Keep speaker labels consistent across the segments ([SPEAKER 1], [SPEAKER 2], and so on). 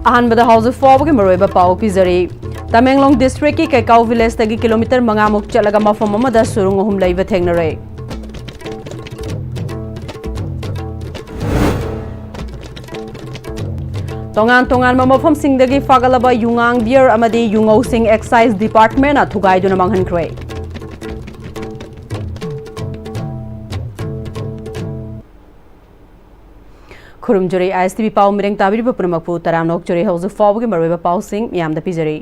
[SPEAKER 1] अहानबदा हौजु फावगे मरोइबा पाउ पिजरी तमेंगलोंग डिस्ट्रिक्ट की कैकाउ village तगी kilometre मंगामुक चलगा मफम अमदा सुरुंग अहुम लैबा थेंगनरे तोंगान मफम सिंगदगी फागलबा युंगांग बियर अमदी युंगौ सिंग एक्साइज डिपार्टमेंट थुगाइदुना मंगहनख्रे खुरुमजुरी ISTV पाउ मिरेंग ताबिरिबा पुनमकपु तरामनोक जुरी हौजु फावगे मरोइबा पाउसिंग मियामदा पिजरी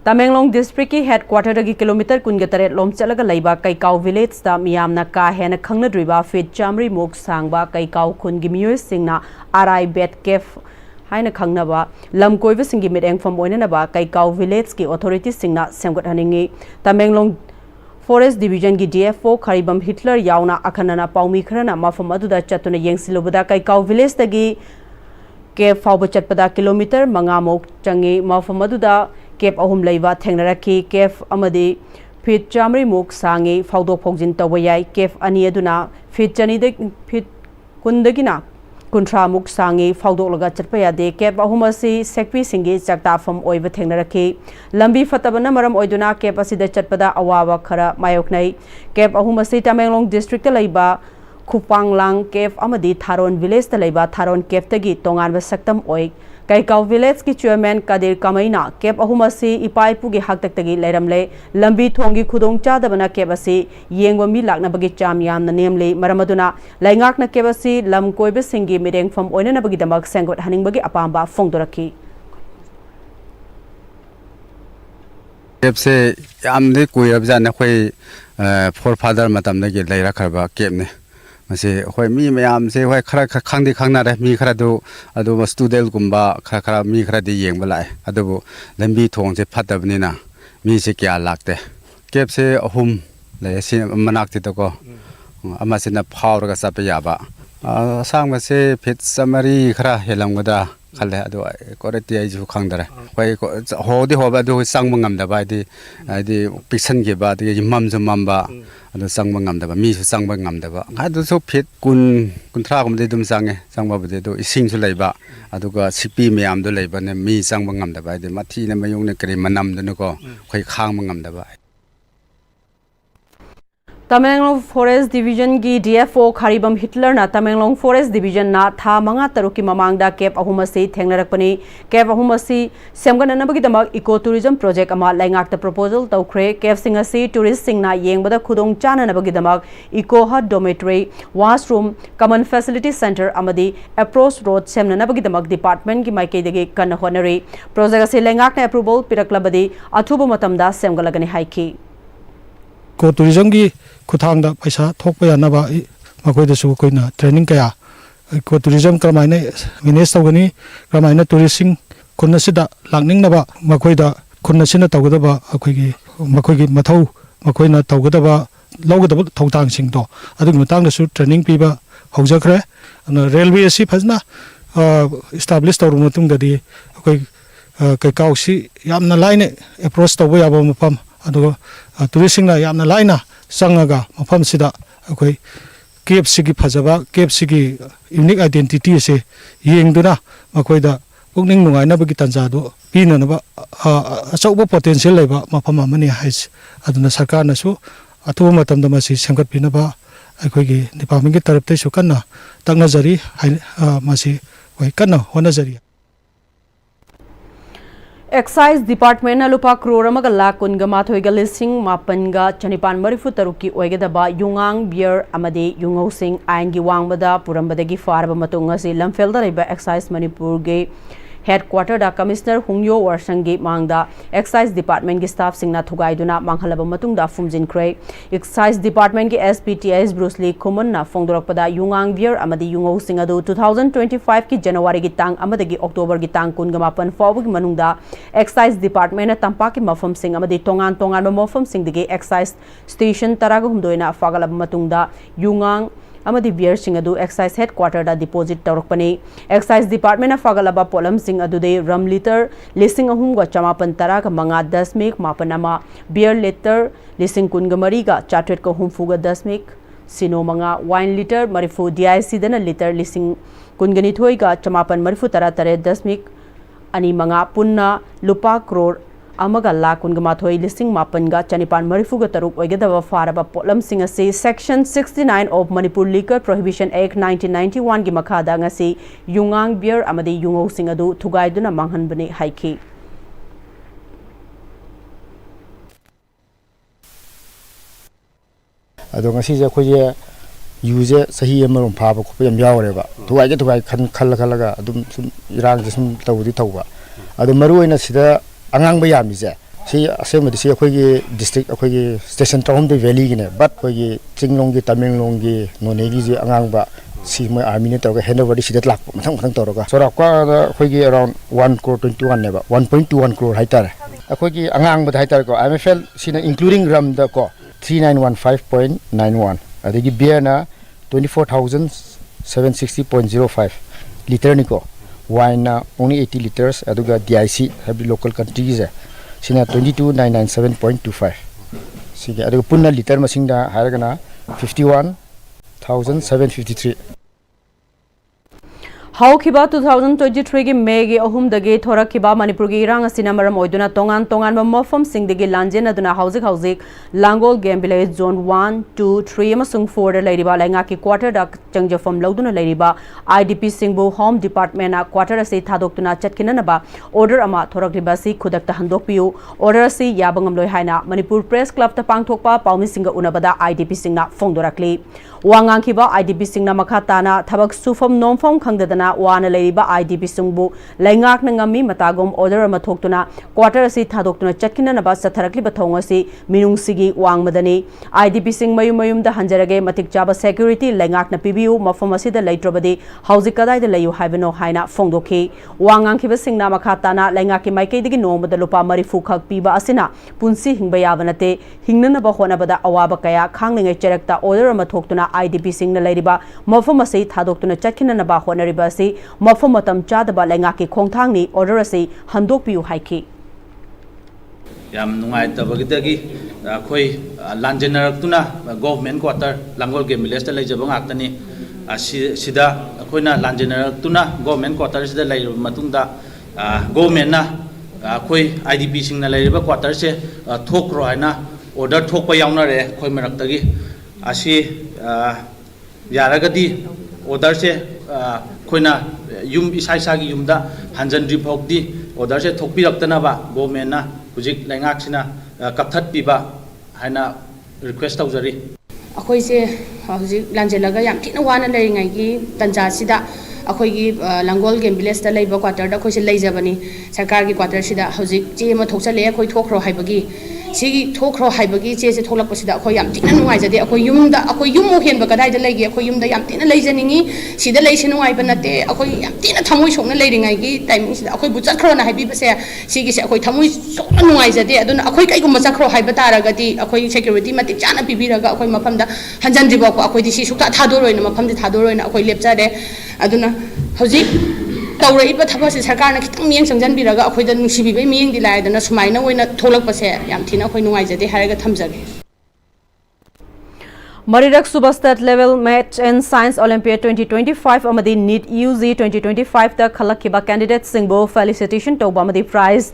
[SPEAKER 1] तमेंगलोंग डिस्ट्रिक्ट की हेडक्वार्टर दगी किलोमीटर कुनगतरेट लोम चलगा लैबा कैकाउ विलेज ता मियामना का हेना खंगनद्रिबा फीट चामरी मुक सांगबा कैकाउ खुनगी मियोय सिंगना आराई बेट केफ हाइना खंगनबा लम कोइबा सिंगी मिरेंगफम ओइननबा कैकाउ विलेज की अथॉरिटी सिंगना सेमगतहनिंगी तमेंगलोंग फॉरेस्ट डिवीजन की DFO खरीबम हिटलर यावना अखनना पाउमी खरना मफम अदुदा चतुना येंगसिलुबदा कैकाउ विलेज तगी केप फाउब चटपदा किलोमीटर मंगामोक चंगी मफम अदुदा केप अहुम लैबा थेंगनरखी केप अमदी फीट चामरी मुक सांगी फाउदोक फौजिन तौबा याई केप अनि अदुना फीट चनीदे फीट कुंदगिना कुंट्रा मुक सांगी फाउदोक चटपा यादे केप अहुम असी सेक्पी सिंगी चक्ताफम ओइबा थेंगनरखी लंबी फतबना मरम ओइदुना केप असिदा चटपदा अवाबा खरा मायोकनै केप अहुम असी तमेंगलोंग डिस्ट्रिक्ट लैबा खुपांगलांग केप अमदी थारोन विलेज लैबा थारोन केप तगी तोंगानबा सक्तम ओइ कैकाउ विलेज की चेयरमैन कादिर कमैना केप अहुम असी इपाइपुगी हकतकतगी लैरमले लंबी थोंगी खुदोंग चादबना केप असी येंगबा मी लाकनबगी चाम यामना नेमले मरमदुना लैंगाकना केप असी लम कोइबा सिंगी मिरेंगफम ओइननबगी दमक सेंगोट हनिंगबगी अपांबा फोंगदोरखी
[SPEAKER 2] केप से यामदे कोइब जाना खोइ फोर फादर मतमदगी लैराखरबा केपने मसे होय मी मयाम से होय खरा खांदी खांना रे मी खरा दो स्टूडेंट गुम्बा खरा मी खरा दे येंग बलाय अदबो लंबी थोंग से फतबनिना मी से क्या लागते केप से अहुम ले से मनाक्ति तो को अमा से न फावरगा सप याबा सांग से फिट समरी खरा हेलंगदा खले अदो कोरेति आइजु खांदरे होय होदि होबा दो सांग मंगमदा बादि आदि पिक्सन के बाद ये ममजु ममबा अदो सांग मंगमदा मी सु सांग मंगमदा अदो सो फिट कुंथ्रा गुमदे दुम सांगे सांगबा बदे दो इसिंग सु लैबा अदुगा सिपी मयाम दो लैबा ने मी सांग मंगमदा बादि माथि ने मयुंग ने करि मनम दनो को खोइ खांग मंगमदा बा तमेंगलोंग फॉरेस्ट डिवीजन की DFO खरीबम हिटलर ना तमेंगलोंग फॉरेस्ट डिवीजन ना था मंगा तरुक की ममांगदा केप अहुम असी थेंगनरकपनी केप अहुम असी सेमगननबगी दमक इको टूरिज्म प्रोजेक्ट अमा लैंगाक्ता प्रपोजल तौख्रे केप सिंग असी टूरिस्ट सिंगना येंगबदा खुदोंग चाननबगी दमक eco hut dormitory washroom common facility centre अमदी अप्रोच रोड सेमननबगी दमक डिपार्टमेंट की माइकेदगी कन होनरी प्रोजेक्ट असी लैंगाक्ना अप्रूवल पिरकलबदी अथुब मतमदा सेमगलगनी हाइकी
[SPEAKER 3] को टूरिज्म की खुथांग दा पैसा थोक यानबा मखोइदसु कोइना ट्रेनिंग कया को टूरिज्म क्रमाइने मैनेज तौगनी क्रमाइने टूरिस्टिंग खुनसिदा लांगनिंगनबा मखोइदा खुनसिना तौगदबा मखोइगी मथौ मखोइना तौगदबा लौगदबा थौतांग दो अदुग मतांगसु ट्रेनिंग पीबा हौजखरे रेलवे असि फजना एस्टैब्लिश तौर मतुंगदि अखोइ कैकाउसी यामना लाइने अप्रोच तौबा याबा मफम अदुग टूरिस्टिंगना यामना लाइना संगगा मफम सिदा अखोइ केप सिगी फजबा केप सिगी यूनिक आइडेंटिटी से येंगदुना मखोइदा पुकनिंग नुगाइनबगी तंजादो पीननबा अचौबा पोटेंशियल लेबा मफम अमनि हाइस अदुना सरकारनसु अथुबा मतमदा मसि संगतपिनबा अखोइगी डिपार्टमेंट की तरफ तैसु कन्ना तंगनजरी मसि वै कन्ना होनजरी
[SPEAKER 1] एक्साइज डिपार्टमेंट लुपा करोड़ अमग लाख कुनगा माथोइगा लिसिंग मापनगा चनिपान मरिफु तरुकी ओइगदबा युंगांग बियर अमदे युंगौसिंग आइनगी वांगबदा पुरंबदगी फारबा मतुंग असि लमफेलदा लेबा एक्साइज मणिपुर गे हेडक्वार्टर दा कमिश्नर हुंगयो वर्षंगी मांगदा एक्साइज डिपार्टमेंट की स्टाफ सिंगना थुगाइदुना मांगहलबा मतुंगदा फुमजिनख्रे एक्साइज डिपार्टमेंट की SPTS ब्रूसली खुमनना फोंदोरकपदा युंगांग बियर अमदि युंगौ सिंग अदु 2025 की जनवरी की तांग अमदगी अक्टोबर की तांग कुनगमापन फावगी मनुंगदा एक्साइज डिपार्टमेंट तंपा की मफम सिंग अमदि तोंगान तोंगान मफम सिंग दिगे एक्साइज स्टेशन तराग हुमदोइना फागलबा मतुंगदा युंगांग अमदी बियर सिंग अदु एक्साइज हेडक्वार्टर दा डिपोजिट तौरकपनी एक्साइज डिपार्टमेंट फागलबा पोलम सिंग अदुदे रम लीटर लिसिंग अहुम ग चमापन तरा का मंगा दशमिक मापन अमा बियर लीटर लिसिंग कुनग मरी का चार्टेट को हुमफुग दशमिक सिनो मंगा वाइन लीटर मरिफु DIC दना लीटर लिसिंग कुनगनिथोई का चमापन मरिफु तरा तरे दशमिक ani manga punna lupa crore amaga la kungamathoi listing mapanga chanipan marifuga taruk oigadaba faraba potlam singa se section 69 of Manipur Liquor Prohibition Act 1991 gi makhada ngasi yungang beer amadi yungo singadu thugaiduna manghanbani haiki
[SPEAKER 4] adong asi je khoje use sahi amarum phaba khope yam yawreba thugai khalla adum sum irang je sum tawdi tawba adum maru oina sida angang ba yami je si asem si khoge district khoge station town de valley gine but khoge chinglong gi tamenglong gi none gi je angang ba si moi army ne tawga handover di sida lak mathang tawroga sora kwa khoge around 1 crore 21 ne ba 1.21 crore haitar khoge angang ba haitar ko IMFL sina including ram da ko 3915.91 adagi beer na 24,760.05 liter ni ko wine na only 80 liters aduga DIC have local countries sina 22,997.25 sige aduga punna liter masing da haragana 51,753
[SPEAKER 1] Haukiba 2023 gi May gi ahum dagi thorakiba Manipur gi irang asina maram oiduna tongan mafam singdagi lanjen aduna hauzik Langol Game Village Zone 1 2 3 amasung 4 da leiriba lainga ki quarter da changjafam lauduna leiriba IDP singbu Home Department na quarter ase thadoktuna chatkinana ba order ama thorakriba si khudakta handokpiu order ase yabangam loi haina Manipur Press Club ta pangthokpa paumi singa unabada IDP singna fongdorakli wangang kiba IDP singna makhatana thabak sufam nomfam khangdadana wana leiriba IDP singbu laingak na ngami matagom order ama thoktuna quarter ase thadoktuna chatkinana ba satharakli bathong ase minung sigi wangmadani IDP sing mayum da hanjarage matik chaba security laingak na pibiu mafam asida leitrobadi hauzik kadai da layu haibano haina fongdokhi wangang kiba singna makhatana laingak ki maikei digi nomada lupa marifu khak piba asina punsi hingba yabanate hingnana ba hona bada awaba kaya khangningai cherakta order ama thoktuna IDP sing na leiriba mafam ase thadoktuna chakhinana ba honariba ase mafam matam chadaba laingak ki khongthangni order ase handokpiu haiki
[SPEAKER 5] yam nungai tabagidagi khoi lanjenarakuna government quarter Langol Game Village ta leijaba ngaktani sida khoina lanjenarakuna government quarter sida leirba matungda government na khoi IDP sing na leiriba quarter se thokro haina order thokpa yaunare khoi maraktagi asi yaragadi order se khoina yum isai gi yumda hanjanri phokdi order se thokpiraktana ba government na hujik laingak sina kapthat piba haina request tawjari
[SPEAKER 6] akhoi se hujik lanjelaga yam thina wana leiringai gi tanja sida akhoi gi Langol Game Village ta leiba quarter da khoi se leijabani sarkar gi quarter sida hujik che ma thokchale akhoi thokro haibagi sigi thokro haibagi che se tholak pasida akhoi yam thina nuai jade akhoi yum mo hen ba kadai da leigi akhoi yum da yam thina leijaningi sida leise nuai ba nate akhoi yam thina thamoi sokna leiringai gi timing sida akhoi bu chakro na haibi base sigi se akhoi thamoi sokna nuai jade aduna akhoi kai gum chakro haiba taragati akhoi security matik chana pibiraga akhoi mafam da hanjan riba ko akhoi di si sukta thadoroina mafam di thadoroina akhoi lepchare aduna hojik tawraiba thabase sarkar na khitang miyeng sangjanbiraga akhoi da nungsibibai miyeng di laidana sumaina oina tholakpase yam thina akhoi nuai jade haraga thamjage
[SPEAKER 1] Marirak Suba State Level Math and Science Olympiad 2025 amadi NEET UG 2025 ta khalakhiba candidates singbo felicitation tawba amadi prize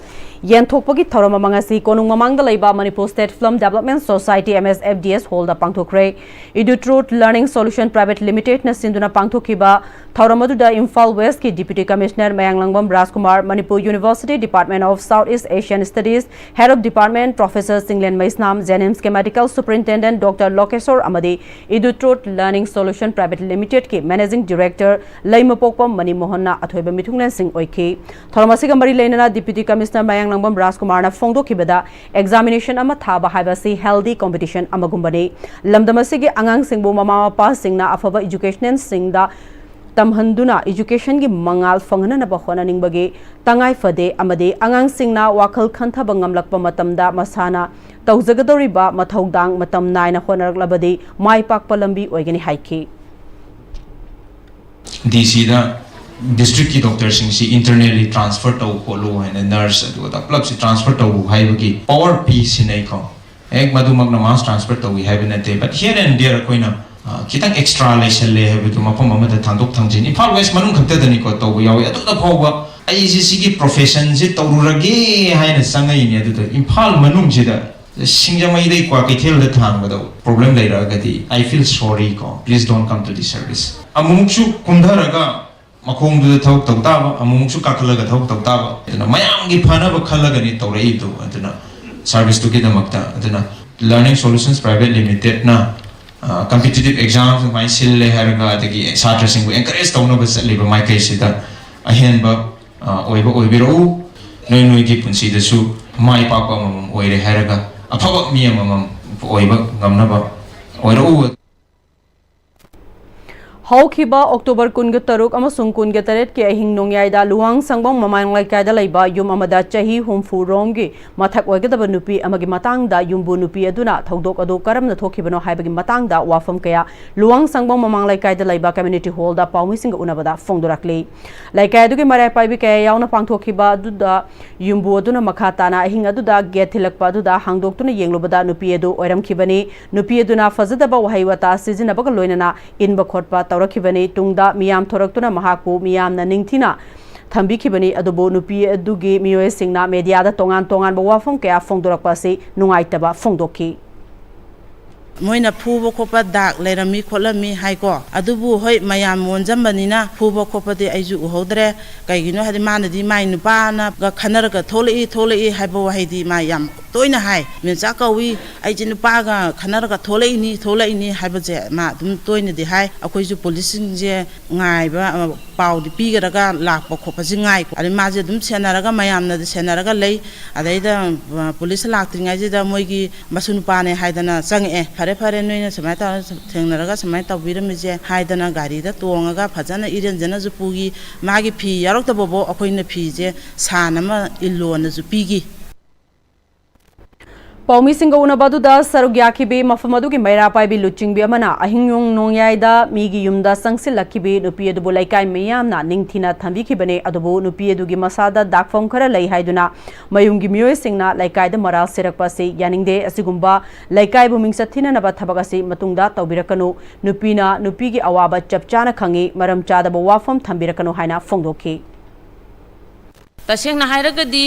[SPEAKER 1] yenthokpagi thorama mangasi konung mamangda leiba Manipur State Film Development Society MSFDS hold the pangthokre Idutruth Learning Solution Private Limited na sinduna pangthokhiba thoramadu da Imphal West ki Deputy Commissioner Mayanglangbam Rajkumar Manipur University Department of Southeast Asian Studies Head of Department Professor Singlen Maisnam Jenims ke Medical Superintendent Dr. Lokeshwar amadi Idutruth Learning Solution Private Limited ki Managing Director Laimapokpam Mani Mohanna athoiba mithunglen sing oikhi thoramasiga mari leinana Deputy Commissioner Mayanglangbam Rajkumar na fongdokhibada examination ama thaba haibasi healthy competition amagumbani lamdamasigi angang singbu mama mapa singna afaba education singda tamhanduna education gi mangal fangna na bahona ningbagi tangai fade amade angang singna wakhal khantha bangamlakpa matamda masana tawjagadoriba mathaudang matam naina honaraklabadi mai pakpa lambi oigani haiki
[SPEAKER 7] DC da district ki doctor sing si internally transfer to polo and nurse adu da club si transfer to haibagi power piece nei ko ek madumag na mass transfer to we have in a day but here and there koina kitang extra lesson le have to mapam amada thandok thangjini Imphal West manung khakta dani ko to yawi adu da phoba ꯑꯩꯁꯤ ꯁꯤꯒꯤ ꯄ꯭ꯔꯣꯐꯦꯁꯟꯁꯤ ꯇꯧꯔꯨꯔꯒꯦ ꯍꯥꯏꯅ ꯆꯪꯉꯛꯏꯅꯦ ꯑꯗꯨꯗ ꯏꯝꯐꯥꯜ ꯃꯅꯨꯡꯁꯤꯗ ꯁꯤꯡꯖꯃꯩꯗꯩ ꯀ꯭ꯋꯥ ꯀꯩꯊꯦꯜꯗ ꯊꯥꯡꯕꯗ problem ꯂꯩꯔꯛꯑꯒꯗꯤ I field sorry ꯀꯣ please ꯗꯣꯟ come to the service ꯑꯃꯨꯛꯁꯨ ꯀꯨꯝꯊꯔꯒ ꯃꯈꯣꯡꯗꯨꯗ ꯊꯕꯛ ꯇꯧ ꯇꯥꯕ ꯑꯃꯨꯛꯁꯨ ꯀꯥꯈꯠꯂꯒ ꯊꯕꯛ ꯇꯧ ꯇꯥꯕ ꯑꯗꯨꯅ ꯃꯌꯥꯝꯒꯤ ꯐꯅꯕ ꯈꯜꯂꯒꯅꯤ ꯇꯧꯔꯛꯏꯗꯣ ꯑꯗꯨꯅ ꯁꯔꯚꯤꯁꯇꯨꯒꯤꯗꯃꯛꯇ ꯑꯗꯨꯅ ꯂꯔꯅꯤꯡ ꯁꯣꯂꯨꯁꯟꯁ ꯄ꯭ꯔꯥꯏꯚꯦꯠ ꯂꯤꯃꯤꯇꯦꯗꯅ ꯀꯝꯄꯤꯇꯤꯇꯤꯚ ꯑꯦꯛꯖꯥꯝ ꯁꯨꯃꯥꯏꯅ ꯁꯤꯜꯂꯦ ꯍꯥꯏꯔꯒ ꯑꯗꯒꯤ ꯁꯥꯇ꯭ꯔꯁꯤꯡꯕꯨ ꯑꯦꯟꯀꯔꯦꯖ ꯇꯧꯅꯕ ꯆꯠꯂꯤꯕ ꯃꯥꯏꯀꯩꯁꯤꯗ ꯑꯍꯦꯟꯕ ꯑꯣꯏꯕ ꯑꯣꯏꯕꯤꯔꯛꯎ ꯅꯣꯏ ꯅꯣꯏꯒꯤ ꯄꯨꯟꯁꯤꯗꯁꯨ ꯃꯥꯏ ꯄꯥꯛꯄ ꯑꯃꯃꯝ ꯑꯣꯏꯔꯦ ꯍꯥꯏꯔꯒ ꯑꯐꯕ ꯃꯤ ꯑꯃꯃꯝ ꯑꯣꯏꯕ ꯉꯝꯅꯕ ꯑꯣꯏꯔꯛꯎ
[SPEAKER 1] ꯍꯧꯈꯤꯕ ꯑꯣꯛꯇꯣꯕꯔ 23 ꯑꯃꯁꯨꯡ 28 ꯀꯤ ꯑꯍꯤꯡ ꯅꯣꯡꯌꯥꯏꯗ ꯂꯨꯋꯥꯡ ꯁꯪꯕꯝ ꯃꯃꯥꯡ ꯂꯩꯀꯥꯏꯗ ꯂꯩꯕ ꯌꯨꯝ ꯑꯃꯗ ꯆꯍꯤ 60 ꯔꯣꯝꯒꯤ ꯃꯊꯛ ꯑꯣꯏꯒꯗꯕ ꯅꯨꯄꯤ ꯑꯃꯒꯤ ꯃꯇꯥꯡꯗ ꯌꯨꯝꯕꯨ ꯅꯨꯄꯤ ꯑꯗꯨꯅ ꯊꯧꯗꯣꯛ ꯑꯗꯨ ꯀꯔꯝꯅ ꯊꯣꯛꯈꯤꯕꯅꯣ ꯍꯥꯏꯕꯒꯤ ꯃꯇꯥꯡꯗ ꯋꯥꯐꯝ ꯀꯌꯥ ꯂꯨꯋꯥꯡ ꯁꯪꯕꯝ ꯃꯃꯥꯡ ꯂꯩꯀꯥꯏꯗ ꯂꯩꯕ ꯀꯝꯃ꯭ꯌꯨꯅꯤꯇꯤ ꯍꯣꯜꯗ ꯄꯥꯎꯃꯤꯁꯤꯡꯒ ꯎꯅꯕꯗ ꯐꯣꯡꯗꯣꯔꯛꯂꯤ ꯂꯩꯀꯥꯏ ꯑꯗꯨꯒꯤ ꯃꯔꯥꯏ ꯄꯥꯏꯕꯤ ꯀꯌꯥ ꯌꯥꯎꯅ ꯄꯥꯡꯊꯣꯛꯈꯤꯕ ꯑꯗꯨꯗ ꯌꯨꯝꯕꯨ ꯑꯗꯨꯅ ꯃꯈꯥ ꯇꯥꯅ ꯑꯍꯤꯡ ꯑꯗꯨꯗ ꯒꯦꯠ ꯊꯤꯜꯂꯛꯄ ꯑꯗꯨꯗ ꯍꯥꯡꯗꯣꯛꯇꯨꯅ ꯌꯦꯡꯂꯨꯕꯗ ꯅꯨꯄꯤ ꯑꯗꯨ ꯑꯣꯏꯔꯝꯈꯤꯕꯅꯤ ꯅꯨꯄꯤ ꯑꯗꯨꯅ ꯐꯖꯗꯕ ꯋꯥꯍꯩ ꯋꯥꯇꯥ ꯁꯤꯖꯤꯟꯅꯕꯒ ꯂꯣꯏꯅꯅ ꯏꯟꯕ ꯈꯣꯠꯄ ꯇꯧꯔꯛꯈꯤꯕꯅꯤ ꯇꯨꯡꯗ ꯃꯤꯌꯥꯝ ꯊꯣꯔꯛꯇꯨꯅ ꯃꯍꯥꯛꯄꯨ ꯃꯤꯌꯥꯝꯅ ꯅꯤꯡꯊꯤꯅ ꯊꯝꯕꯤꯈꯤꯕꯅꯤ ꯑꯗꯨꯕꯨ ꯅꯨꯄꯤ ꯑꯗꯨꯒꯤ ꯃꯤꯑꯣꯏꯁꯤꯡꯅ ꯃꯦꯗꯤꯌꯥꯗ ꯇꯣꯉꯥꯟꯕ ꯋꯥꯐꯝ ꯀꯌꯥ ꯐꯣꯡꯗꯣꯔꯛꯄ ꯑꯁꯤ ꯅꯨꯡꯉꯥꯏꯇꯕ ꯐꯣꯡꯗꯣꯛꯈꯤ
[SPEAKER 8] ꯃꯣꯏꯅ ꯐꯨꯕ ꯈꯣꯠꯄ ꯗꯥꯛ ꯂꯩꯔꯝꯃꯤ ꯈꯣꯠꯂꯝꯃꯤ ꯍꯥꯏꯀꯣ ꯑꯗꯨꯕꯨ ꯍꯣꯏ ꯃꯌꯥꯝ ꯃꯣꯟꯖꯝꯕꯅꯤꯅ ꯐꯨꯕ ꯈꯣꯠꯄꯗꯤ ꯑꯩꯁꯨ ꯎꯍꯧꯗ꯭ꯔꯦ ꯀꯩꯒꯤꯅꯣ ꯍꯥꯏꯗꯤ ꯃꯥꯅꯗꯤ ꯃꯥꯏ ꯅꯨꯄꯥꯅꯒ ꯈꯟꯅꯔꯒ ꯊꯣꯛꯂꯛꯏ ꯍꯥꯏꯕ ꯋꯥꯍꯩꯗꯤ ꯃꯥ ꯌꯥꯝ ꯇꯣꯏꯅ ꯍꯥꯏ ꯃꯦꯝꯆꯥ ꯀꯧꯏ ꯑꯩꯁꯦ ꯅꯨꯄꯥꯒ ꯈꯟꯅꯔꯒ ꯊꯣꯛꯂꯛꯏꯅꯤ ꯍꯥꯏꯕꯁꯦ ꯃꯥ ꯑꯗꯨꯝ ꯇꯣꯏꯅꯗꯤ ꯍꯥꯏ ꯑꯩꯈꯣꯏꯁꯨ ꯄꯨꯂꯤꯁꯁꯤꯡꯁꯦ ꯉꯥꯏꯕ ꯄꯥꯎꯗꯤ ꯄꯤꯒꯔꯒ ꯂꯥꯛꯄ ꯈꯣꯠꯄꯁꯤ ꯉꯥꯏꯀꯣ ꯑꯗꯩ ꯃꯥꯁꯦ ꯑꯗꯨꯝ ꯁꯦꯟꯅꯔꯒ ꯃꯌꯥꯝꯅꯗꯤ ꯁꯦꯟꯅꯔꯒ ꯂꯩ ꯑꯗꯩꯗ ꯄꯨꯂꯤꯁ ꯂꯥꯛꯇ꯭ꯔꯤꯉꯩꯁꯤꯗ ꯃꯣꯏꯒꯤ ꯃꯁꯨ ꯅꯨꯄꯥꯅꯦ ꯍꯥꯏꯗꯅ ꯆꯪꯉꯛꯑꯦ ꯐꯔꯦ ꯅꯣꯏꯅ ꯁꯨꯃꯥꯏꯅ ꯇꯧꯔ ꯊꯦꯡꯅꯔꯒ ꯁꯨꯃꯥꯏꯅ ꯇꯧꯕꯤꯔꯝꯃꯤꯁꯦ ꯍꯥꯏꯗꯅ ꯒꯥꯔꯤꯗ ꯇꯣꯡꯉꯒ ꯐꯖꯅ ꯏꯔꯦꯟꯖꯅꯁꯨ ꯄꯨꯈꯤ ꯃꯥꯒꯤ ꯐꯤ ꯌꯥꯎꯔꯛꯇꯕꯐꯥꯎ ꯑꯩꯈꯣꯏꯅ ꯐꯤꯁꯦ ꯁꯥꯟ ꯑꯃ ꯏꯜꯂꯣꯅꯁꯨ ꯄꯤꯈꯤ
[SPEAKER 1] ꯄꯥꯎꯃꯤꯁꯤꯡꯒ ꯎꯅꯕ ꯑꯗꯨꯗ ꯁꯔꯨꯛ ꯌꯥꯈꯤꯕꯤ ꯃꯐꯝ ꯑꯗꯨꯒꯤ ꯃꯩꯔꯥ ꯄꯥꯏꯕꯤ ꯂꯨꯆꯤꯡꯕꯤ ꯑꯃꯅ ꯑꯍꯤꯡ ꯅꯣꯡꯌꯥꯏꯗ ꯃꯤꯒꯤ ꯌꯨꯝꯗ ꯆꯪꯁꯤꯜꯂꯛꯈꯤꯕꯤ ꯅꯨꯄꯤ ꯑꯗꯨꯕꯨ ꯂꯩꯀꯥꯏ ꯃꯤꯌꯥꯝꯅ ꯅꯤꯡꯊꯤꯅ ꯊꯝꯕꯤꯈꯤꯕꯅꯤ ꯑꯗꯨꯕꯨ ꯅꯨꯄꯤ ꯑꯗꯨꯒꯤ ꯃꯁꯥꯗ ꯗꯥꯛꯐꯝ ꯈꯔ ꯂꯩ ꯍꯥꯏꯗꯨꯅ ꯃꯌꯨꯝꯒꯤ ꯃꯤꯑꯣꯏꯁꯤꯡꯅ ꯂꯩꯀꯥꯏꯗ ꯃꯔꯥꯜ ꯁꯤꯔꯛꯄ ꯑꯁꯤ ꯌꯥꯅꯤꯡꯗꯦ ꯑꯁꯤꯒꯨꯝꯕ ꯂꯩꯀꯥꯏꯕꯨ ꯃꯤꯡꯆꯠ ꯊꯤꯅꯅꯕ ꯊꯕꯛ ꯑꯁꯤ ꯃꯇꯨꯡꯗ ꯇꯧꯕꯤꯔꯛꯀꯅꯨ ꯅꯨꯄꯤꯅ ꯅꯨꯄꯤꯒꯤ ꯑꯋꯥꯕ ꯆꯞ ꯆꯥꯅ ꯈꯪꯏ ꯃꯔꯝ ꯆꯥꯗꯕ ꯋꯥꯐꯝ ꯊꯝꯕꯤꯔꯛꯀꯅꯨ ꯍꯥꯏꯅ ꯐꯣꯡꯗꯣꯛꯈꯤ
[SPEAKER 9] तसेंना हाइरगदी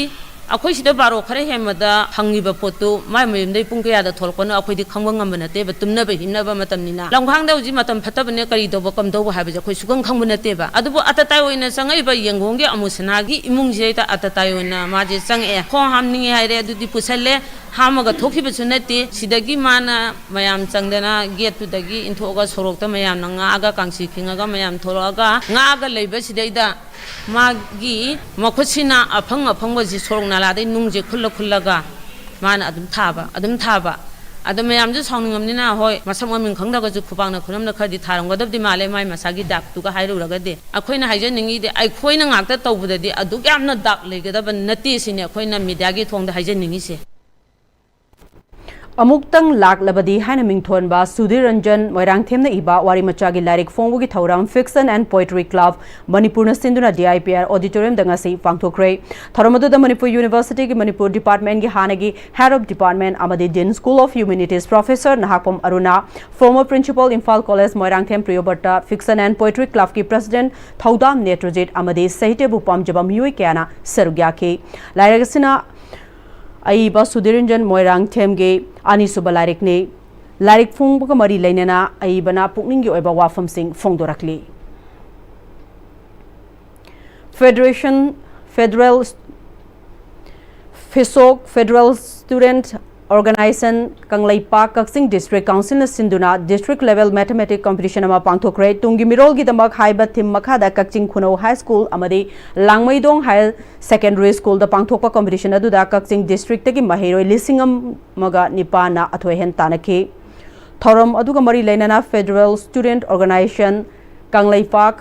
[SPEAKER 9] अखोई सिदा बारो खरे हेमदा हंगिबा पोतु माय मयुमदे पुंग कयादा थोलपनो अखोइदि खंबा ngamba nate ba tumnaba hinaba matamnina lamkhangda uji matam phatabane kari doba kamdoba haibaje khoi sugam khangba nate ba adubu atatai oina sangai ba yengongge amusanagi imung jeita atatai oina maje sange khong hamningi haire adudi pusalle hamaga thokiba sunate sidagi mana mayam changdana gate tu dagi inthoga sorokta mayam nga aga kangsi kingaga mayam thoroga nga aga leiba sidaida मागी मखुसिना अफंग अफंग जी सोरंग नालादे नुंगजे खुल्ला माना अदुम थाबा अदुम मयाम जो साउनिंगमनिना होय मसम ममिंग खंगदागजु खुबांगना खुनमना खदि थारंगदबदि माले my मसागी दाक Tuga हाइरुरगदे अखोइना हाइजनिंगि they अखोइना ngakta तौबददि अदु यामना दाक लेगदब नति सिने अखोइना मीडियागी थोंगदा हाइजनिंगि से अमुक्तंग लाकलबदी हाइना मिंगथोनबा सुधीर रंजन मोइरांगथेमना इबा वारी मचागी लाइरिक फोंगुगी थौराम फिक्शन एंड पोएट्री क्लब मणिपुरना सिंधुना DIPR ऑडिटोरियम दंगासी पांगथोक्रे थरमदुदा मणिपुर यूनिवर्सिटी की मणिपुर डिपार्टमेंट की हानगी हेड ऑफ डिपार्टमेंट अमदी dean school of humanities professor Nahakam Aruna former principal Imphal college Moirangthem Priyobarta fiction and poetry club की प्रेसिडेंट थौदाम नेत्रजित अमदी साहित्यबु पामजबा मियोय कयाना सरुग्याकी लाइरगसिना अईबा सुधीरंजन मोइरांगथेमगे अनिसुबा लाइरिकने लाइरिक फोंगबगा मरी लेनेना अईबना पुकनिंगी ओइबा वाफमसिंग फोंगदोरकली federal student organisation Kanglaipa Kakching district council सिंधुना डिस्ट्रिक्ट लेवल मैथमेटिक्स कंपटीशन अमा पांगथोक्रे तुंगी मिरोलगी दमक हाइबा थिम मखादा कक्सिंग खुनौ हाई स्कूल अमदी लांगमैदोंग हायर सेकेंडरी स्कूल द पांगथोकपा कंपटीशन अदुदा कक्सिंग डिस्ट्रिक्ट तगी महेरोय लिसिंग अमगा निपाना अथोहेन तानकी थौरम अदुगा मरी लेनाना federal student organisation Kanglaipak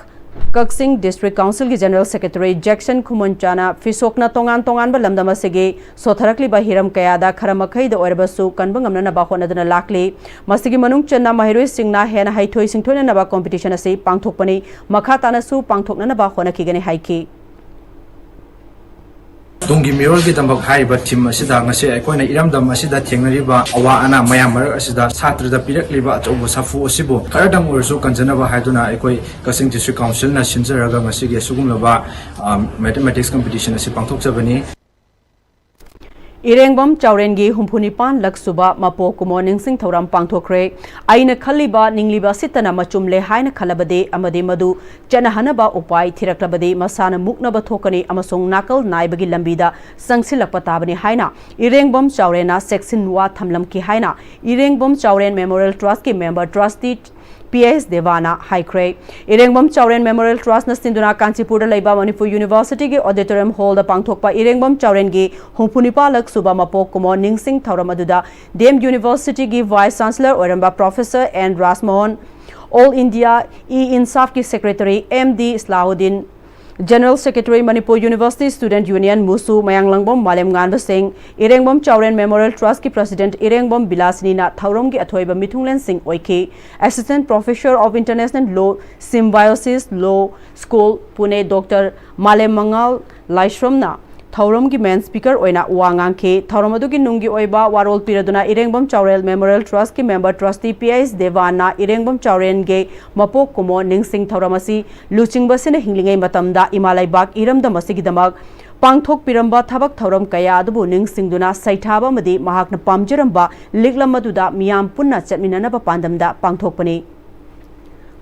[SPEAKER 9] Kakching district council की जनरल सेक्रेटरी जैक्सन खुमनचाना फिसोकना तोंगान तोंगान लमदम असिगे सोथरकलिबा हिरम कयादा खरमखैद ओरबसु कनबा ngamnanaba honaduna lakli masigi manung chenna mahiroi singna hena haithoi singthonanaba competition ase pangthokpani makha tanasu pangthoknanaba honakigani haiki
[SPEAKER 10] ꯇꯨꯡꯒꯤ ꯃꯤꯔꯣꯜꯒꯤꯗꯃꯛ ꯍꯥꯏꯔꯤꯕ ꯊꯤꯝ ꯑꯁꯤꯗ ꯉꯁꯤ ꯑꯩꯈꯣꯏꯅ ꯏꯔꯝꯗꯝ ꯑꯁꯤꯗ ꯊꯦꯡꯅꯔꯤꯕ ꯑꯋꯥ ꯑꯅꯥ ꯃꯌꯥꯝ ꯃꯔꯛ ꯑꯁꯤꯗ ꯁꯥꯇ꯭ꯔꯗ ꯄꯤꯔꯛꯂꯤꯕ ꯑꯆꯧꯕ ꯁꯥꯐꯨ ꯑꯁꯤꯕꯨ ꯈꯔꯗꯪ ꯑꯣꯏꯔꯁꯨ ꯀꯟꯖꯅꯕ ꯍꯥꯏꯗꯨꯅ ꯑꯩꯈꯣꯏ ꯀꯛꯆꯤꯡ ꯗꯤꯁꯇ꯭ꯔꯤꯛ ꯀꯥꯎꯟꯁꯤꯜꯅ ꯁꯤꯟꯖꯔꯒ ꯉꯁꯤꯒꯤ ꯑꯁꯤꯒꯨꯝꯂꯕ ꯃꯦꯊꯃꯦꯇꯤꯛꯁ ꯀꯝꯄꯤꯇꯤꯁꯟ ꯑꯁꯤ ꯄꯥꯡꯊꯣꯛꯆꯕꯅꯤ
[SPEAKER 1] इरेंगबम चौरेंगी हुंफुनिपान लक्सुबा मपो कुमो निंसिंग थौराम पांथोखरे आइना खल्लिबा निंगलिबा सितना मचुमले हाइना खलबदे अमदे मदु चनहनबा उपाय थिरक्लबदे मसाना मुकनबा थोकनी अमसोंग नाकल नाइबगी लंबीदा संगसिलकपा ताबनी हाइना इरेंगबम चौरेना सेक्शन वा थमलमकी हाइना इरेंगबम चौरेन मेमोरियल ट्रस्ट की मेंबर ट्रस्टी Pm-Istv हाइक्रे इरेंगबम चौरेन मेमोरियल ट्रस्ट न सिंधुना कांचीपुर लेबा मणिपुर यूनिवर्सिटी के ऑडिटोरियम हॉल द पांथोकपा इरेंगबम चौरेन की हुंफुनिपालक सुबा मपो कुमो निंगसिंग थौरम अदुदा देम यूनिवर्सिटी की वाइस चांसलर ओरंबा professor N Rajmohan all India Insaf की secretary MD Islauddin General Secretary Manipur University Student Union Musu Mayanglangbom Malem Nganba Singh Irengbom Chauren Memorial Trust ki President Irengbom Bilasini na Thaurom ki Athoiba Mithunglen Singh Oiki Assistant Professor of International Law Symbiosis Law School Pune Dr. Malem Mangal Laishram na Thaurom ki main speaker oina wangang ke Thaurom adu ki nungi oiba warol piraduna Irengbom Chauren Memorial Trust ki member trustee Pm-Istv na Irengbom Chauren ge mapo kumo ningsing Thaurom asi luchingba sine hinglingai matamda imalai bak iramda masigidamak pangthok piramba thabak Thaurom kaya adubu ningsingduna saithaba madi mahakna pamjaramba liklam maduda miyam punna chatminanaba pandamda pangthokpani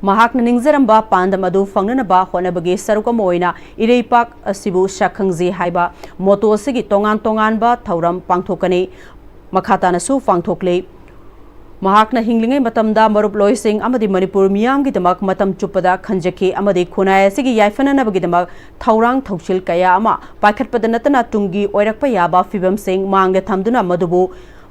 [SPEAKER 1] महाकना निंगजरंबा पांदम अदु फंगनबा होनबगे सरुकम ओइना इरेपाक असिबु शाखंगजी हाइबा मोटो सिगी तोंगान तोंगानबा थौरम पांथोकनी मखातानसु पांथोकले महाकना हिंगलिंगै मतमदा मरुप लोइसिंग अमदि मणिपुर मियामगी दमक मतम चुपदा खंजके अमदि खुनाय सिगी याइफननबगी दमक थौरांग थौसिल कया अमा पाखटपदा नतना तुंगी ओइरकपा याबा फिबम सिंग मांगे थमदुना मदुबु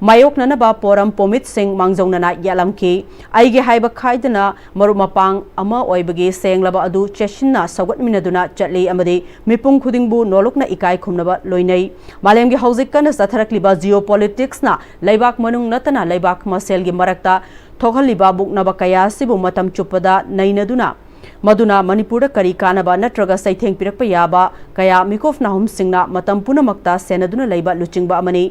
[SPEAKER 1] मायोकननबा पोरम पोमित सिंह मांगजौनना यालमकी आइगे हाइबा खाइदना मरुप मपांग अमा ओइबगे सेंगलबा अदु चेशिनना सौगटमिनदुना चटले अमदि मिपुंग खुदिंगबु नोलुकना इकाय खुमनबा लोइनै मालेमगे हौजिक कन सथरकलिबा जियोपॉलिटिक्सना लैबाक मनुंग नतना लैबाक मसेलगी मरक्ता थोखलिबा बुकनबा कया सिबु मतम चुपदा नैनदुना मदुना मणिपुर करी कानबा नत्रगा सैथेंग पिरकपा याबा कया मिकोफ नाहुम सिंगना मतम पुनमक्ता सेनदुना लैबा लुचिंगबा अमनी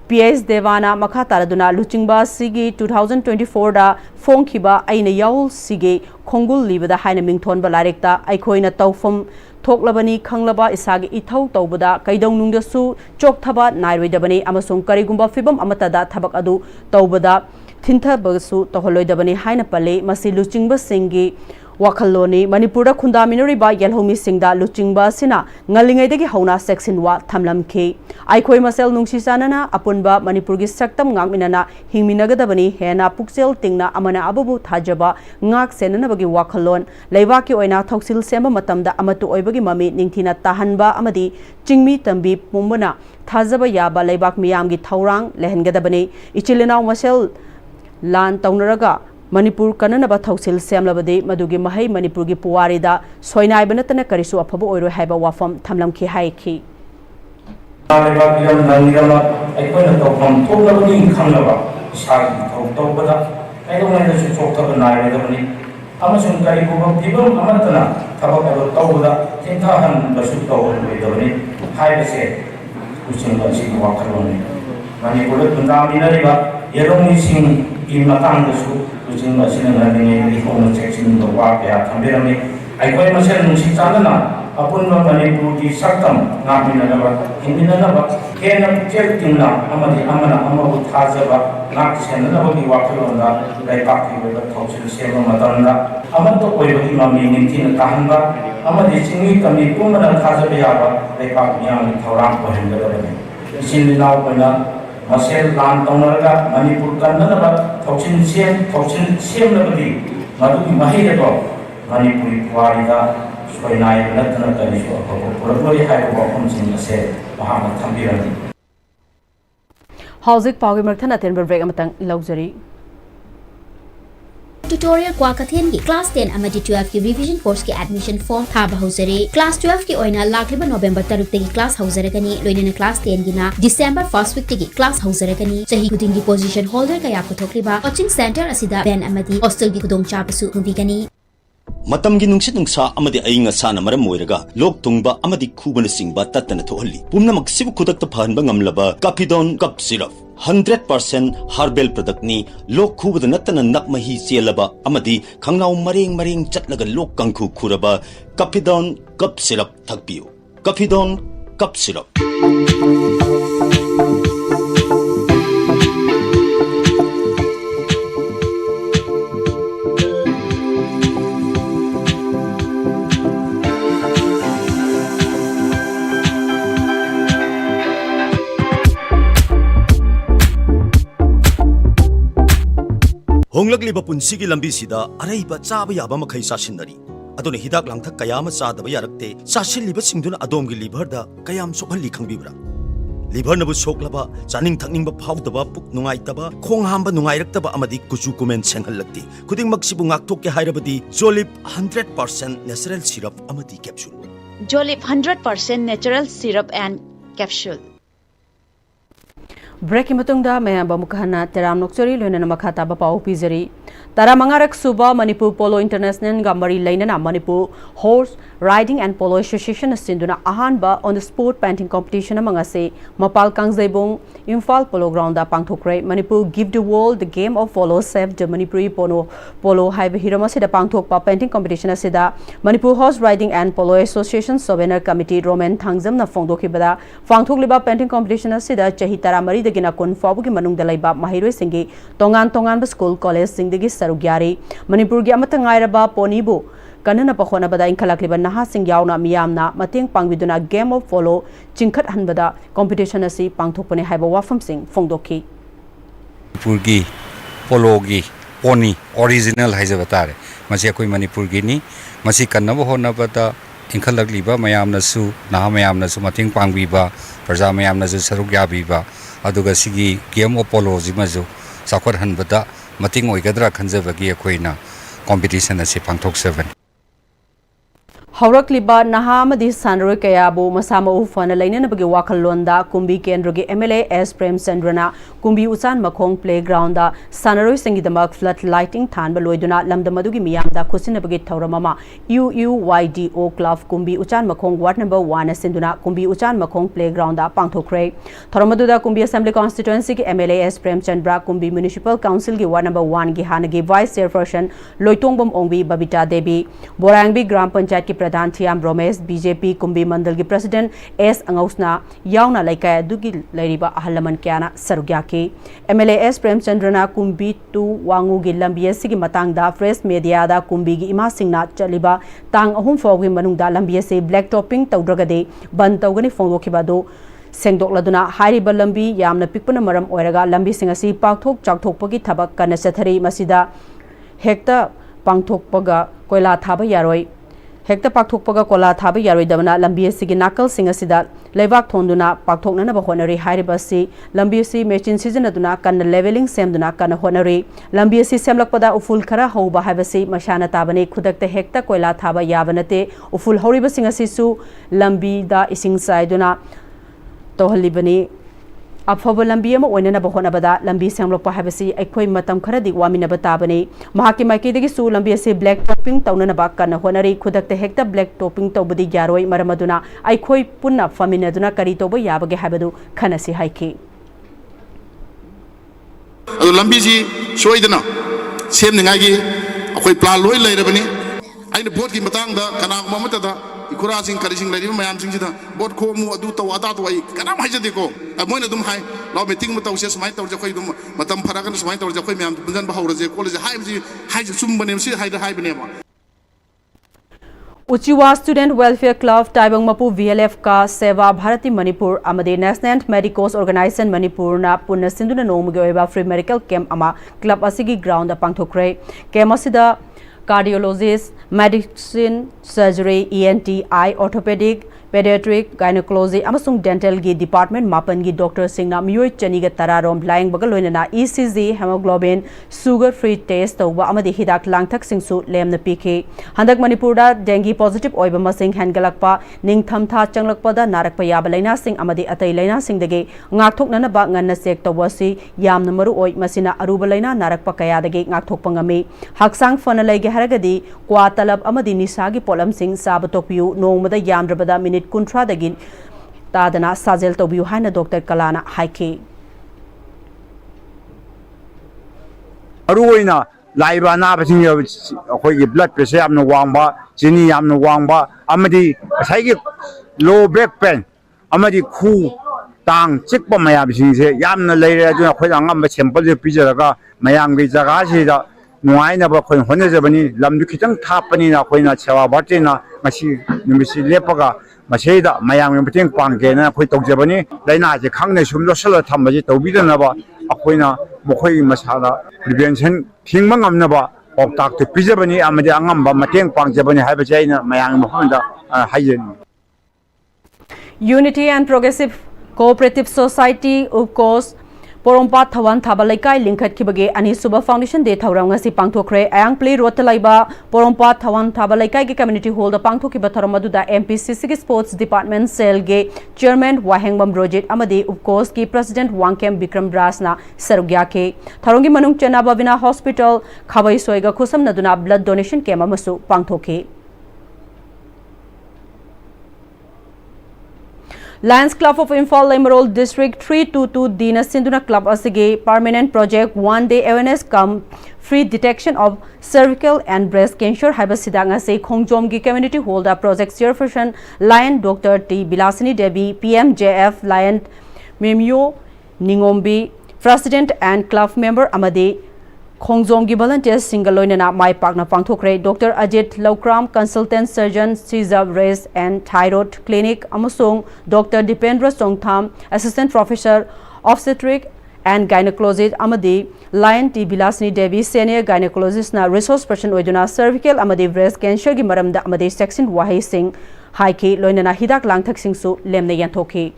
[SPEAKER 1] Pm-Istv मखा तारदुना लुचिंगबा सिगी 2024 दा फोंखिबा आइना याउल सिगे खोंगुल लिबदा हाइना मिंगथोनबा लारेक्ता आइखोइना तौफम थोकलबनी खंगलबा इसागे इथौ तौबदा कैदौनुंगदसु चोकथबा नाइरोइदबनी अमसुंग करिगुंबा फिबम अमतदा थबक अदु तौबदा थिंथबसु तोहलोइदबनी हाइना पले मसि लुचिंगबा सिंगी वाखलोनी मणिपुर खुंदामिनोरिबा येलहोमी सिंगदा लुचिंगबा सिना ngalingaidagi hauna section wa thamlamkhe aikhoi masel nungsisanana apunba manipur gi saktam ngakminana hingminagadabani hena pukchel tingna amana abubu thajaba ngak senanabagi wakhalon leibaki oina thoksil semba matamda amatu oibagi mami ningthina tahanba amadi chingmi tambi pumbana thajaba yaba leibak miyamgi thaurang lehengadabani ichilinaw masel lan taunaraga Manipur कननबा थौसिल सेमलबदे मदुगी महै Manipur की पुवारीदा सोइनाइबनतन करिसु अफबो ओइरो हाइबा वाफम थमलमखि हाइखि
[SPEAKER 11] अखोइना तौफम थोकलबनी खंगलबा इसागी तौबदा कैदोंनाइदसु चोकथब नाइरदबनी अमसुंग करिगुबा फिबम अमतना थबक अदो तौबदा थिंथाहनबसु तौहनबैदबनी हाइबसे उचिंगा सिग वाखलोनी मणिपुर खुंदामिनरिबा येलोंगी सिंग की मतंगदसु लुचिंग असिना नदिने होना section दवा कया थंबेरमे आइखोइ मसेल नुसि चांदना अपुनबा मणिपुर की सक्तम नामिननबा हिमिननबा हेना पुचेल तिंगना अमदि अमना अमबु थाजबा नाक सेननबगी वाखलोंदा लाइपाकी वेबा थौसिल सेबा मतंदा अमतो ओइबगी ममी निथिन ताहनबा अमदि चिंगी तमी पुमना थाजबा याबा लाइपाक मियामि थौराम कोहेंगदबने इसिनलिनाव कोइना मसेल लान तौनरगा मणिपुर कन्ननबा थौसिन सेमनबदी मदुगी महिदबो मणिपुरी पुवारीदा सोइनाय नतना तनिसो अफबो पुरबोरी हाइबो वाफमसिंग असे महाना थंबिरनि
[SPEAKER 1] हौजिक पाउगी मरथन अतेनबर ब्रेक अमतंग लौजरी
[SPEAKER 12] ट्यूटोरियल क्वाकथेन की क्लास 10 अमदी 12 की रिवीजन कोर्स की एडमिशन फॉर्म थाबा हौजरे क्लास 12 की ओइना लाखलिबा नवंबर 3 तगी क्लास हौजरगनी लोइना क्लास 10 गिना डिसेंबर 1 वीक तगी क्लास हौजरगनी सही गुदिंग की पोजीशन होल्डर का याप थोकलिबा कोचिंग सेंटर असिदा बेन अमदी हॉस्टल की गुदोंग चाबसु हुबिगनी
[SPEAKER 13] मतमगी नुंगसित नुंगसा अमदि अइंग असाना मरम मोइरगा लोक तुंगबा अमदि खुबन सिंगबा तत्तन थोहल्ली पुमनमक सिबु खुदक्ता फहनबा ngamlaba Capidon Cup Syrup 100% herbal product ni lok khubada natana nakmahi chelaba amadi khangnaw mareng chatlaga lok kangkhu khuraba Capidon Cup Syrup thakpiu Capidon Cup Syrup होंगलगलिबा पुंसिगी लंबीसिदा अरैबा चाबा याबा मखै सासिनरी अदुना हिदाक लांथक कयामा चादबा यारक्ते सासिलिबा सिंगदुना अदोमगी लिभरदा कयाम सोखल्ली खंगबिब्रा लिभर नबु सोखलबा चानिंग थकनिंगबा फावदबा पुक नुंगाइतबा खोंग हांबा नुंगाइरक्तबा अमदि कुचु कुमेन सेंगहल्लक्ति खुदिंगमक सिबु ngakthokke हाइरबदि जोलिप 100% नेचुरल सिरप अमदि कैप्सूल
[SPEAKER 14] जोलिप 100% natural syrup and capsule
[SPEAKER 1] break मतुंगदा मयाम बमुखना तेराम नोक्चरी लोनना मखाता बपाउ पिजरी तारा मंगारक सुबा मणिपुर पोलो इंटरनेशनल गमरी लेनना Manipur horse riding and polo association सिंधुना अहानबा on the sport painting competition मंगासे मपाल कांगजेबोंग इम्फाल पोलो ग्राउंड पांगथोक्रे Manipur give the world the game of polo save the Manipuri polo हाइब हिरमसिदा पांगथोकपा पेंटिंग कॉम्पिटिशन असिदा Manipur horse riding and polo association souvenir committee Romen थांगजमना फोंदोखिबदा पांगथोकलिबा पेंटिंग कॉम्पिटिशन असिदा चही तारा मरी दगिना कोन फाबुगी मनुंगदा लैबा माहिरोय सिंगी तोंगान तोंगान सकूल कॉलेज सिंगदगी सरुक यारी मणिपुर की अमत ngairaba पोनीबु कनना पखोनबदा इंखलाक्लिबा नहा सिंग यावना मियामना मतेंग पांगबिदुना गेम ऑफ पोलो चिंखत हनबदा कॉम्पिटिशन असि पांगथोकपने हाइबा वाफम सिंग फोंदोखी
[SPEAKER 15] मणिपुर की पोलो की पोनी ओरिजिनल हाइजबा तारे मसे कोई मणिपुर की नि मसी कन्नब होनबदा इंखलाक्लिबा मयामनसु नहा मयामनसु मतेंग पांगबिबा प्रजा मयामनसु सरुक याबिबा अदुगा सिगी गेम ऑफ पोलो जिमजु साखर हनबदा मतिंग ओइगद्रा खंजबगी अखोइना कॉम्पिटिशन असे पांगथोकसबन
[SPEAKER 1] हौरक्लिबा नहामदि सानरोय कयाबु मसामा उफाना लैननबगी वाखललोंदा कुंबी केंद्रगी एमएलए एस प्रेमचंद्रना कुंबी उचान मखोंग प्लेग्राउंड सानरोय संगीदमक फ्लड लाइटिंग थानबा लोइदुना लमदमदुगी मियामदा खुसिनबगी थौरममा UUYDO club Kumbi Uchan Makhong ward number 1 सिंधुना कुंबी उचान मखोंग प्लेग्राउंड पांगथोक्रे थौरमदुदा कुंबी असेंबली कॉन्स्टिट्युएंसी की MLA S Premchandra Kumbi municipal council की वार्ड नंबर 1 की हानगी वाइस चेयरपर्सन लोइतोंगबम ओंबी बबिता देवी बोरांगबी ग्राम पंचायत की प्रधान थियाम रोमेश बीजेपी कुंबी मंडल की प्रेसिडेंट एस अंगौसना यावना लैकाय दुगी लैरिबा अहलमन क्याना सरुग्याकी एमएलए एस प्रेमचंद्रना कुंबी टू वांगू की लंबीएसी की मतंगदा फ्रेश मीडियादा कुंबी की इमा सिंगना चलिबा तांग अहुम फौगी मनुंगदा लंबीएसी ब्लैक टॉपिंग तौद्रगदे बंद तौगनी फोंदोखिबादो सेंगदोकलदुना हारिबा लंबी यामना पिकपना मरम ओइरगा लंबी सिंगसी पाक्थोक चाक्थोकपगी थबक कन्ना चथरी मसिदा हेक्ता पांगथोकपगा कोयला थाबा यारोय हेक्ता पाक्थोकपगा कोला थाबा यारोयदबना लंबी असिगी नाकल सिंग असिदा लेबाक थोंदुना पाक्थोकननबा होनरी हारिबसी लंबी असि मेचिन सिजनदुना कन्न लेवलिंग सेमदुना कन्न होनरी लंबी असि सेमलकपदा उफुल खरा हौबा हाबसी मशाना ताबने खुदक्ता हेक्ता कोयला थाबा याबनते उफुल हौरिबसिंग असिसु लंबीदा इसिंग साइदुना तोहलिबनी अफब लंबी होनबदा लंबी सेमलोप है अखोई मतम खरदी वामिनब ताबने महाकी माइकेदगिसु लंबी असे ब्लैक टॉपिंग तौननबा कन्न होनरी खुदक्ता हेक्ता ब्लैक टॉपिंग तौबदी यारोय मरमदुना अखोई पुन्ना फमिनदुना करी तौब याबगे हाबदु खनसी हाइकी
[SPEAKER 16] अदु लंबी जी सोइदना सेमनिंगागी अखोई प्लान लोय लेरबनी आइना बोट की मतंगदा कनागुम मतदा इखुरासिंग करिसिंग लेरिबा मयामसिंगसिदा बोट खोमु अदु तौ अदा तो आई कनाम हाइजदेको मोइन दुम हाइ लाव मीटिंग म तौसे समाय तौजे खै दुम मतम फरागन समाय तौजे खै मयाम बुंजन बहाउरजे कॉलेज हाइबजी हाइज सुमबने सि हाइद हाइबनेमा
[SPEAKER 1] उचिवा स्टूडेंट वेलफेयर क्लब टाइबंग मपु VLF का सेवा भारती मणिपुर अमदे नेशनल मेडिकोस ऑर्गेनाइजेशन मणिपुर ना पुनः सिंधुना नोमगे ओइबा फ्री मेडिकल कैंप अमा क्लब असिगी ग्राउंड पांगथोक्रे कैंप असिदा cardiologist medicine surgery ENT eye orthopaedic Pediatric, Gynecology, amasung Dental gi Department Mapan gi Doctor Singna Miyoi Chaniga Tararom Lying Bagaloina ECG, hemoglobin, sugar free test over Amadi Hidak Langtak Singsu Lem the PK. Handak Manipurda, dengue positive Oibama Sing Hangalakpa, Ning Thamtha Changlakpada, Narakpa Yabalena Sing Amadi Atailena Sing the gay, Ngatok Nanaba Ngana Sekta Wasi, Yam Namaru Oi Masina Arubalena, Narakpa Kaya the gate Ngatok Pangami, Haksang Fanalege Haragadi, Quatalab Amadi Nisagi Polam Sing Sabatopiu, no Mother Yamdrabada Minute Kuntra the gin Tadana Sazel Tobiu Hana Dr. Kalana Haike.
[SPEAKER 17] Aruina, Laibana, Hoy blood pressure, am no wamba, Jenny, am no wamba, Amadi, Sagi low back pain, Amadi cool, Tang, Chick by my absence, Yamna later, Hoyanga, Temple, Pijaga, Mayang Vizagashi, Nuaina, Honezabani, Lamdukitan Tapani, Hoina, Chavabatina, Mashi, Nimisi Lepaga. Maseda mayang meeting pangena khoi tokjabani laina je khangne sumlo sala thambaji tobidana ba akoina mokhoi masala prevention thingma ngamna ba oktak te pijabani amade angamba mateng pangjabani haiba jaina mayang mohonda hayen.
[SPEAKER 1] Unity and Progressive Cooperative Society of course Porompat Thawan Thabalaikai Linkat Kibage Ani Suba Foundation De Thawrangasi Pangthokre Ayang Play Rotalaiba Porompat Thawan Thabalaikai Ge Community Hall the Pangthokiba Tharamaduda MPCC Sports Department Cell Ge Chairman Wahengbam Rojit Amade of course Ki President Wangkem Bikram Brasna Sarugya Ke Tharongi Manung Chenabavina Hospital Khabai Soiga Khusam Naduna Blood Donation Camp Amasu Pangthoke. Lions Club of Imphal Emerald District 322 Dina Sinduna Club Asige Permanent Project One Day Awareness Come Free Detection of Cervical and Breast Cancer Haibasidanga Se Khongjomgi Community Holder Project Chairperson Lion Dr. T. Bilasini Devi PMJF Lion Memyo Ningombi President and Club Member Amade Khongjomgi volunteers Singaloinana Mai Pakna Pangthokre Dr. Ajit Laukram Consultant Surgeon Caesar Race and Thyroid Clinic Amusong Dr. Dipendra Songtham Assistant Professor Obstetric and Gynecologist Amadi Lion T. Bilasini Devi Senior Gynecologist na Resource Person Oiduna Cervical Amadi Breast Cancer Gi Maramda Amadi Section Wahai Singh Haike Loinana Hidak Langthak Singsu Lemne Yanthoki.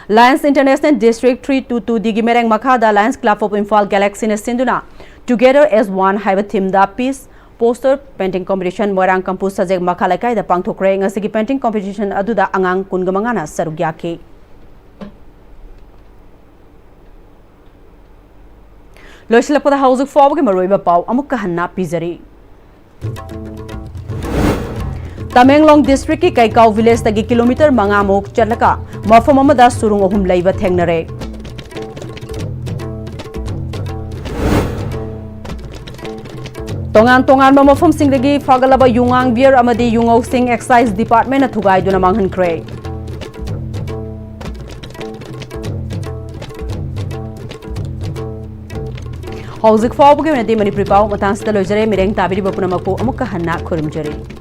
[SPEAKER 1] Lions International District 322 Digimereng Makhada Lions Club of Imphal Galaxy Sinduna Together as One Haiba Theme Da Peace Poster Painting Competition Moirang Campus Sajek Makhalakai the Pangthokre Ngasigi Painting Competition Aduda Angang Kungamangana Sarugyake. Loislapada House of Fog Maroiba Pau Amukahana Pizari. Tamenglong District ki Kaikau Village tagi kilometer mangamok chalaka mafam amada surung ohum laiba thengnare. Tongan mafam singragi fagalaba yungang beer amadi yungau sing excise department na thugai duna manghan kre. Hauzik fawbuge na de Manipuri pau matang sta lojare mireng tabiri bapuna mako amukka hanna khurum jare.